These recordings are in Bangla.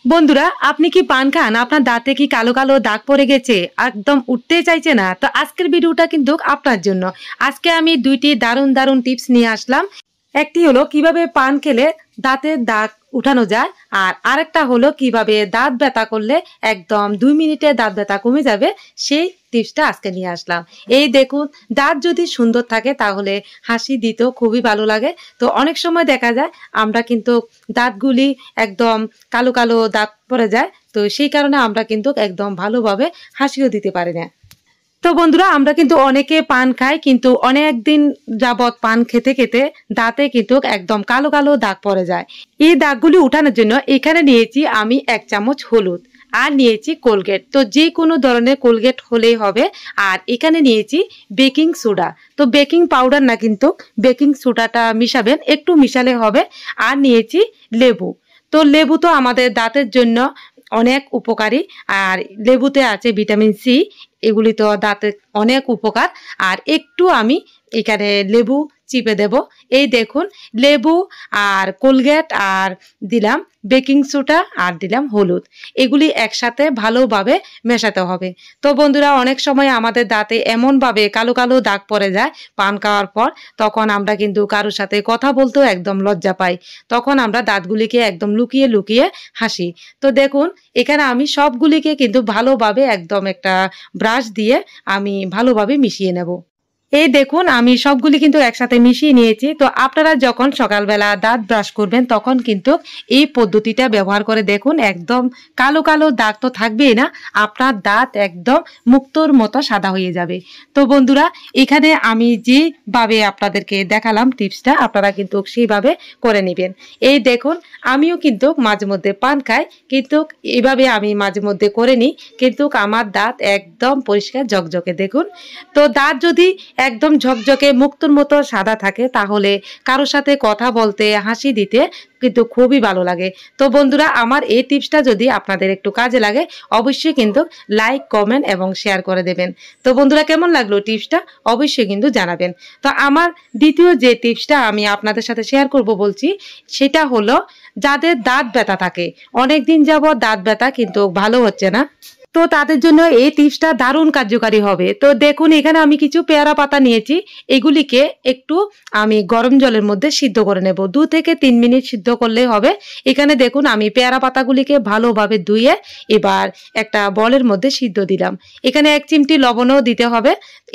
বন্ধুরা, আপনি কি পান খান? আপনার দাঁতে কি কালো কালো দাগ পড়ে গেছে, একদম উঠতেই চাইছে না? তো আজকের ভিডিওটা কিন্তু আপনার জন্য। আজকে আমি দুইটি দারুণ দারুণ টিপস নিয়ে আসলাম। একটি হলো কিভাবে পান খেলে দাঁতের দাগ উঠানো যায়, আর আরেকটা হলো কিভাবে দাঁত ব্যথা করলে একদম 2 মিনিটে দাঁত ব্যথা কমে যাবে, সেই টিপসটা আজকে নিয়ে আসলাম। এই দেখুন, দাঁত যদি সুন্দর থাকে তাহলে হাসি দিতেও খুবই ভালো লাগে। তো অনেক সময় দেখা যায় আমরা কিন্তু দাঁতগুলি একদম কালো কালো দাগ পড়ে যায়, তো সেই কারণে আমরা কিন্তু একদম ভালোভাবে হাসিও দিতে পারি না। তো বন্ধুরা, আমরা কিন্তু অনেকে পান খাই, কিন্তু অনেক দিন যাবৎ পান খেতে খেতে দাঁতে কিন্তু একদম কালো কালো দাগ পড়ে যায়। এই দাগগুলি উঠানোর জন্য এখানে নিয়েছি আমি 1 চামচ হলুদ, আর নিয়েছি কোলগেট। তো যে কোনো ধরনের কোলগেট হলেই হবে। আর এখানে নিয়েছি বেকিং সোডা। তো বেকিং পাউডার না, কিন্তু বেকিং সোডাটা মিশাবেন, একটু মিশালে হবে। আর নিয়েছি লেবু। তো লেবু তো আমাদের দাঁতের জন্য অনেক উপকারী, আর লেবুতে আছে ভিটামিন সি। এগুলি তো দাঁতের অনেক উপকার। আর একটু আমি এখানে লেবু চিপে দেব। এই দেখুন, লেবু আর কোলগেট আর দিলাম বেকিং সোডা আর দিলাম হলুদ, এগুলি একসাথে ভালোভাবে মেশাতে হবে। তো বন্ধুরা, অনেক সময় আমাদের দাঁতে এমনভাবে কালো কালো দাগ পড়ে যায় পান খাওয়ার পর, তখন আমরা কিন্তু কারোর সাথে কথা বলতেও একদম লজ্জা পাই। তখন আমরা দাঁতগুলিকে একদম লুকিয়ে লুকিয়ে হাসি। তো দেখুন, এখানে আমি সবগুলিকে কিন্তু ভালোভাবে একদম একটা ব্রাশ দিয়ে আমি ভালোভাবে মিশিয়ে নেব। এই দেখুন, আমি সবগুলি কিন্তু একসাথে মিশিয়ে নিয়েছি। তো আপনারা যখন সকালবেলা দাঁত ব্রাশ করবেন তখন কিন্তু এই পদ্ধতিটা ব্যবহার করে দেখুন, একদম কালো কালো দাগ তো থাকবেই না, আপনার দাঁত একদম মুক্তোর মতো সাদা হয়ে যাবে। তো বন্ধুরা, এখানে আমি যেভাবে আপনাদেরকে দেখালাম টিপসটা, আপনারা কিন্তু সেইভাবে করে নেবেন। এই দেখুন, আমিও কিন্তু মাঝে মধ্যে পান খাই, কিন্তু এভাবে আমি মাঝে মধ্যে করে নিই, কিন্তু আমার দাঁত একদম পরিষ্কার ঝকঝকে। দেখুন, তো দাঁত যদি একদম ঝকঝকে মুক্তোর মতো সাদা থাকে তাহলে কারোর সাথে কথা বলতে, হাসি দিতে কিন্তু খুবই ভালো লাগে। তো বন্ধুরা, আমার এই টিপসটা যদি আপনাদের একটু কাজে লাগে, অবশ্যই কিন্তু লাইক, কমেন্ট এবং শেয়ার করে দেবেন। তো বন্ধুরা, কেমন লাগলো টিপসটা অবশ্যই কিন্তু জানাবেন। তো আমার দ্বিতীয় যে টিপসটা আমি আপনাদের সাথে শেয়ার করব বলছি, সেটা হলো যাদের দাঁত ব্যথা থাকে, অনেক দিন যাবত দাঁত ব্যথা কিন্তু ভালো হচ্ছে না, তো তাদের জন্য এই টিপসটা দারুণ কার্যকারী হবে। তো দেখুন, এখানে আমি কিছু পেয়ারা পাতা নিয়েছি, এগুলিকে একটু আমি গরম জলের মধ্যে সিদ্ধ করে নেব। 2 থেকে 3 মিনিট সিদ্ধ করলেই হবে। এখানে দেখুন, আমি পেয়ারা পাতাগুলিকে ভালোভাবে ধুয়ে এবার একটা বলের মধ্যে সিদ্ধ দিলাম। এখানে 1 চিমটি লবণও দিতে হবে।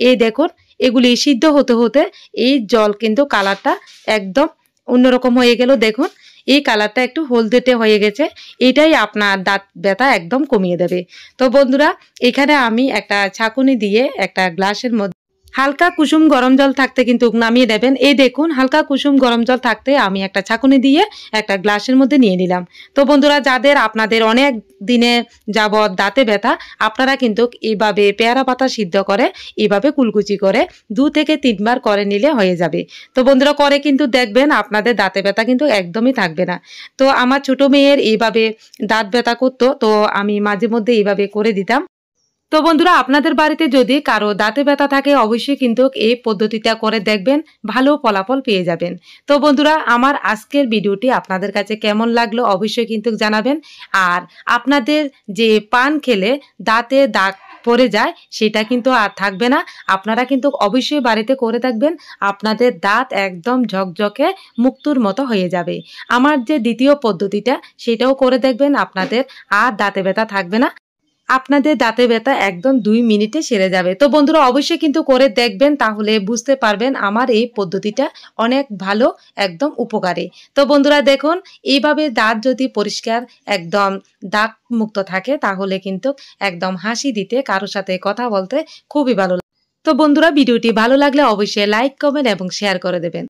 এই দেখুন, এগুলি সিদ্ধ হতে হতে এই জল কিন্তু কালারটা একদম অন্যরকম হয়ে গেল। দেখুন, এই কালারটা একটু হলদেটে হয়ে গেছে, এটাই আপনার দাঁত ব্যথা একদম কমিয়ে দেবে। তো বন্ধুরা, এখানে আমি একটা ছাঁকুনি দিয়ে একটা গ্লাসের মধ্যে হালকা কুসুম গরম জল থাকতে কিন্তু নামিয়ে দেবেন। এই দেখুন, হালকা কুসুম গরম জল থাকতে আমি একটা ছাঁকুনি দিয়ে একটা গ্লাসের মধ্যে নিয়ে নিলাম। তো বন্ধুরা, যাদের আপনাদের অনেক দিনে যাবৎ দাঁতে ব্যথা, আপনারা কিন্তু এইভাবে পেয়ারা পাতা সিদ্ধ করে এইভাবে কুলকুচি করে 2 থেকে 3 বার করে নিলে হয়ে যাবে। তো বন্ধুরা, করে কিন্তু দেখবেন আপনাদের দাঁতে ব্যথা কিন্তু একদমই থাকবে না। তো আমার ছোট মেয়ের এইভাবে দাঁত ব্যথা করতো, তো আমি মাঝে মধ্যে এইভাবে করে দিতাম। তো বন্ধুরা, আপনাদের বাড়িতে যদি কারো দাঁতে ব্যথা থাকে, অবশ্যই কিন্তু এই পদ্ধতিটা করে দেখবেন, ভালো ফলাফল পেয়ে যাবেন। তো বন্ধুরা, আমার আজকের ভিডিওটি আপনাদের কাছে কেমন লাগলো অবশ্যই কিন্তু জানাবেন। আর আপনাদের যে পান খেলে দাঁতে দাগ পড়ে যায় সেটা কিন্তু আর থাকবে না। আপনারা কিন্তু অবশ্যই বাড়িতে করে দেখবেন, আপনাদের দাঁত একদম ঝকঝকে মুক্তোর মতো হয়ে যাবে। আমার যে দ্বিতীয় পদ্ধতিটা, সেটাও করে দেখবেন, আপনাদের আর দাঁতে ব্যথা থাকবে না, আপনাদের দাঁতে ব্যথা একদম 2 মিনিটে সেরে যাবে। তো বন্ধুরা, অবশ্যই কিন্তু করে দেখবেন, তাহলে বুঝতে পারবেন আমার এই পদ্ধতিটা অনেক ভালো, একদম উপকারী। তো বন্ধুরা দেখুন, এইভাবে দাঁত যদি পরিষ্কার একদম দাগ মুক্ত থাকে তাহলে কিন্তু একদম হাসি দিতে, কারোর সাথে কথা বলতে খুবই ভালো লাগে। তো বন্ধুরা, ভিডিওটি ভালো লাগলে অবশ্যই লাইক, কমেন্ট এবং শেয়ার করে দেবেন।